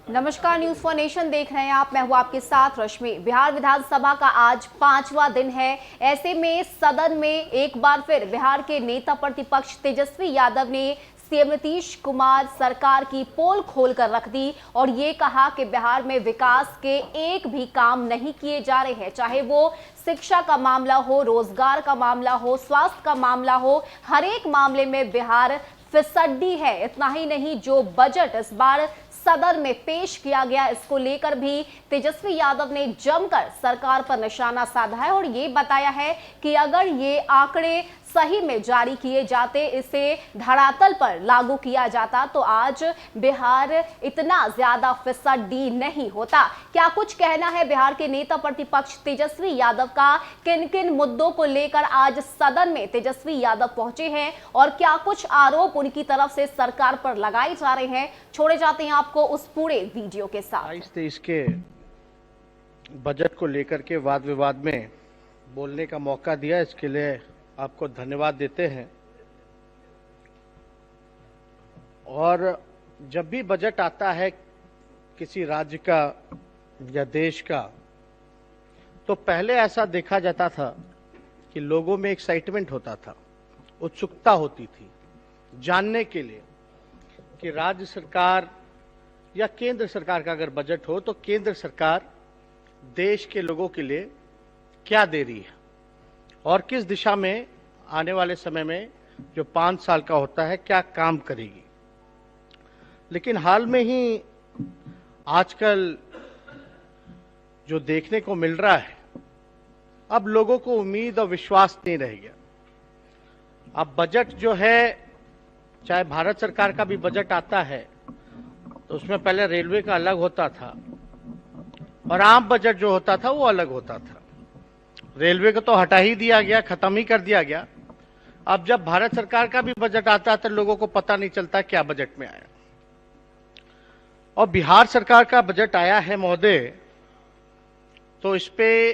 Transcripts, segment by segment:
नमस्कार, news for nation देख रहे हैं आप। मैं हूं आपके साथ रश्मि। बिहार विधानसभा का आज 5वां दिन है। ऐसे में सदन में एक बार फिर बिहार के नेता प्रतिपक्ष तेजस्वी यादव ने सीएम नीतीश कुमार सरकार की पोल खोल कर रख दी और ये कहा कि बिहार में विकास के एक भी काम नहीं किए जा रहे हैं, चाहे वो शिक्षा का मामला हो, रोजगार का मामला हो, स्वास्थ्य का मामला हो, हर एक मामले में बिहार फिसड्डी है। इतना ही नहीं, जो बजट इस बार सदन में पेश किया गया, इसको लेकर भी तेजस्वी यादव ने जमकर सरकार पर निशाना साधा है और ये बताया है कि अगर ये आंकड़े सही में जारी किए जाते, इसे धरातल पर लागू किया जाता, तो आज बिहार इतना ज्यादा फिसड्डी नहीं होता। क्या कुछ कहना है बिहार के नेता प्रतिपक्ष तेजस्वी यादव का? किन किन मुद्दों को लेकर आज सदन में तेजस्वी यादव पहुंचे हैं और क्या कुछ आरोप उनकी तरफ से सरकार पर लगाए जा रहे हैं? छोड़े जाते हैं आपको उस पूरे वीडियो के साथ। 22-23 के बजट को लेकर के वाद विवाद में बोलने का मौका दिया, इसके लिए आपको धन्यवाद देते हैं। और जब भी बजट आता है किसी राज्य का या देश का, तो पहले ऐसा देखा जाता था कि लोगों में एक्साइटमेंट होता था, उत्सुकता होती थी जानने के लिए कि राज्य सरकार या केंद्र सरकार का अगर बजट हो तो केंद्र सरकार देश के लोगों के लिए क्या दे रही है और किस दिशा में आने वाले समय में जो 5 साल का होता है क्या काम करेगी। लेकिन हाल में ही आजकल जो देखने को मिल रहा है, अब लोगों को उम्मीद और विश्वास नहीं रह गया। अब बजट जो है, चाहे भारत सरकार का भी बजट आता है तो उसमें पहले रेलवे का अलग होता था और आम बजट जो होता था वो अलग होता था। रेलवे को तो हटा ही दिया गया, खत्म ही कर दिया गया। अब जब भारत सरकार का भी बजट आता है तो लोगों को पता नहीं चलता क्या बजट में आया। और बिहार सरकार का बजट आया है महोदय, तो इस पे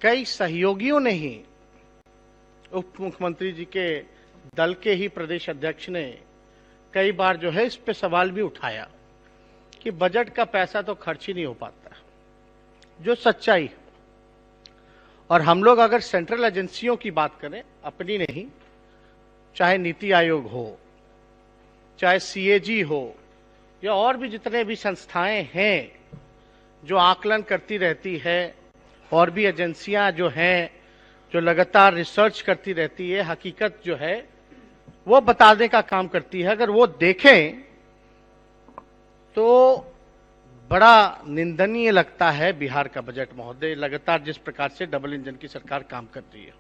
कई सहयोगियों ने ही, उप मुख्यमंत्री जी के दल के ही प्रदेश अध्यक्ष ने कई बार जो है इस पे सवाल भी उठाया कि बजट का पैसा तो खर्च ही नहीं हो पाता, जो सच्चाई। और हम लोग अगर सेंट्रल एजेंसियों की बात करें, अपनी नहीं, चाहे नीति आयोग हो, चाहे सीएजी हो या और भी जितने भी संस्थाएं हैं जो आकलन करती रहती है, और भी एजेंसियां जो हैं जो लगातार रिसर्च करती रहती है, हकीकत जो है वो बताने का काम करती है, अगर वो देखें तो बड़ा निंदनीय लगता है बिहार का बजट महोदय। लगातार जिस प्रकार से डबल इंजन की सरकार काम कर रही है,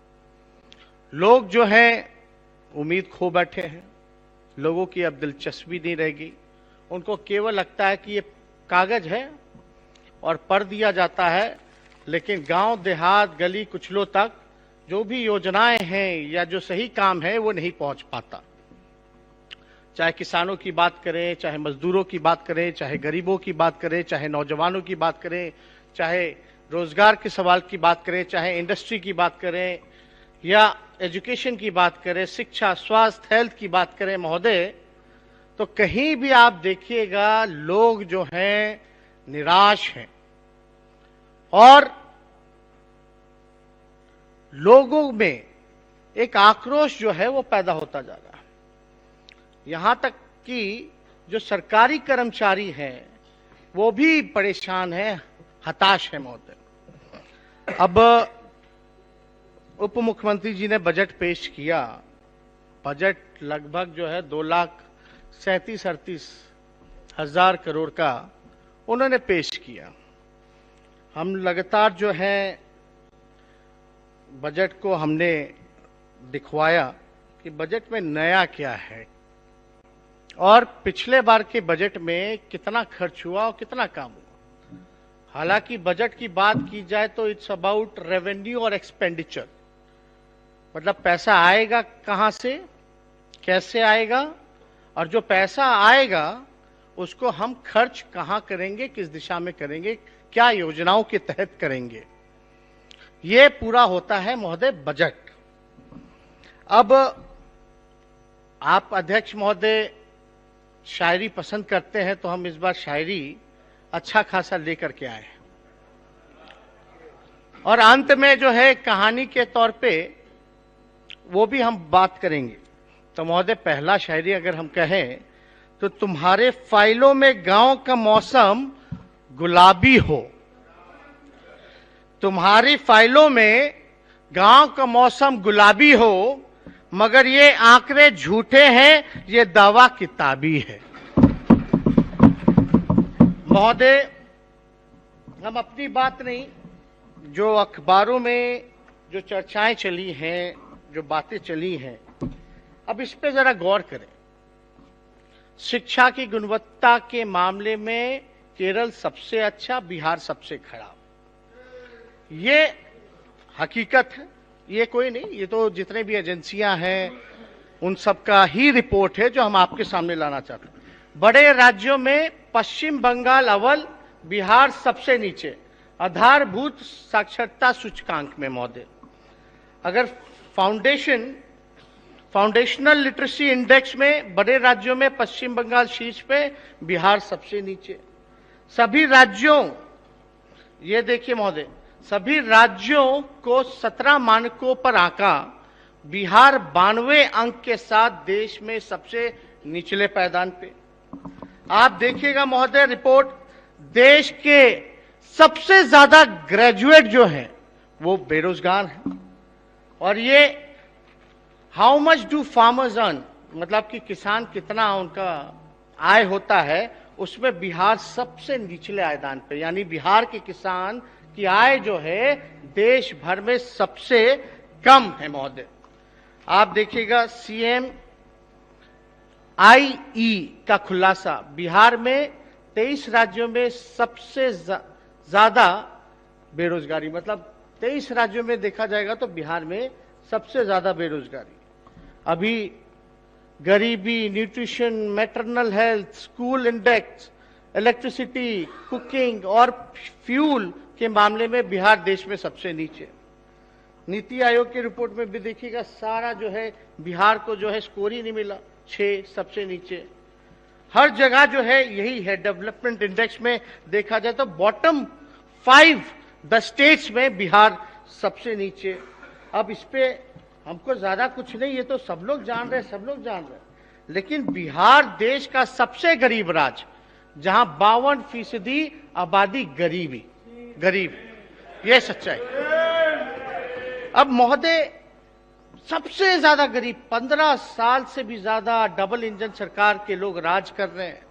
लोग जो हैं उम्मीद खो बैठे हैं, लोगों की अब दिलचस्पी नहीं रहेगी। उनको केवल लगता है कि ये कागज है और पढ़ दिया जाता है, लेकिन गांव देहात गली कुचलों तक जो भी योजनाएं हैं या जो सही काम है वो नहीं पहुंच पाता। चाहे किसानों की बात करें, चाहे मजदूरों की बात करें, चाहे गरीबों की बात करें, चाहे नौजवानों की बात करें, चाहे रोजगार के सवाल की बात करें, चाहे इंडस्ट्री की बात करें या एजुकेशन की बात करें, शिक्षा, स्वास्थ्य, हेल्थ की बात करें महोदय, तो कहीं भी आप देखिएगा लोग जो हैं निराश हैं और लोगों में एक आक्रोश जो है वो पैदा होता जा रहा है। यहां तक कि जो सरकारी कर्मचारी हैं वो भी परेशान हैं, हताश है महोदय। अब उप मुख्यमंत्री जी ने बजट पेश किया। बजट लगभग जो है 2,37-38 करोड़ का उन्होंने पेश किया। हम लगातार जो है बजट को हमने दिखवाया कि बजट में नया क्या है और पिछले बार के बजट में कितना खर्च हुआ और कितना काम हुआ। हालांकि बजट की बात की जाए तो इट्स अबाउट रेवेन्यू और एक्सपेंडिचर, मतलब पैसा आएगा कहां से, कैसे आएगा, और जो पैसा आएगा उसको हम खर्च कहां करेंगे, किस दिशा में करेंगे, क्या योजनाओं के तहत करेंगे, ये पूरा होता है महोदय बजट। अब आप अध्यक्ष महोदय शायरी पसंद करते हैं, तो हम इस बार शायरी अच्छा खासा लेकर के आए हैं। और अंत में जो है कहानी के तौर पे वो भी हम बात करेंगे। तो महोदय, पहला शायरी अगर हम कहें तो तुम्हारे फाइलों में गांव का मौसम गुलाबी हो, तुम्हारी फाइलों में गांव का मौसम गुलाबी हो, मगर ये आंकड़े झूठे हैं, ये दावा किताबी है। महोदय, हम अपनी बात नहीं, जो अखबारों में जो चर्चाएं चली हैं, जो बातें चली हैं, अब इस पे जरा गौर करें। शिक्षा की गुणवत्ता के मामले में केरल सबसे अच्छा, बिहार सबसे खराब, ये हकीकत है, ये कोई नहीं, ये तो जितने भी एजेंसियां हैं उन सब का ही रिपोर्ट है जो हम आपके सामने लाना चाहते हैं। बड़े राज्यों में पश्चिम बंगाल अव्वल, बिहार सबसे नीचे आधारभूत साक्षरता सूचकांक में। महोदय, अगर फाउंडेशनल लिटरेसी इंडेक्स में बड़े राज्यों में पश्चिम बंगाल शीर्ष पे, बिहार सबसे नीचे। सभी राज्यों, ये देखिए महोदय, सभी राज्यों को 17 मानकों पर आंका, बिहार 92 अंक के साथ देश में सबसे निचले पायदान पे। आप देखिएगा महोदय रिपोर्ट, देश के सबसे ज्यादा ग्रेजुएट जो हैं वो बेरोजगार हैं। और ये how much do farmers earn, मतलब कि किसान कितना उनका आय होता है, उसमें बिहार सबसे निचले आयदान पे, यानी बिहार के किसान की आय जो है देश भर में सबसे कम है। महोदय, आप देखिएगा CMIE का खुलासा, बिहार में 23 राज्यों में सबसे ज्यादा बेरोजगारी, मतलब 23 राज्यों में देखा जाएगा तो बिहार में सबसे ज्यादा बेरोजगारी। अभी गरीबी, nutrition, maternal health, school index, electricity, cooking और फ्यूल के मामले में बिहार देश में सबसे नीचे। नीति आयोग की रिपोर्ट में भी देखिएगा, सारा जो है बिहार को जो है स्कोर ही नहीं मिला, 6 सबसे नीचे। हर जगह जो है यही है। डेवलपमेंट इंडेक्स में देखा जाए तो बॉटम 5 द स्टेट्स में बिहार सबसे नीचे। अब इस पे हमको ज्यादा कुछ नहीं, ये तो सब लोग जान रहे हैं, लेकिन बिहार देश का सबसे गरीब राज्य, जहां 52% आबादी गरीब, ये सच्चाई। अब महोदय, सबसे ज्यादा गरीब, 15 साल से भी ज्यादा डबल इंजन सरकार के लोग राज कर रहे हैं।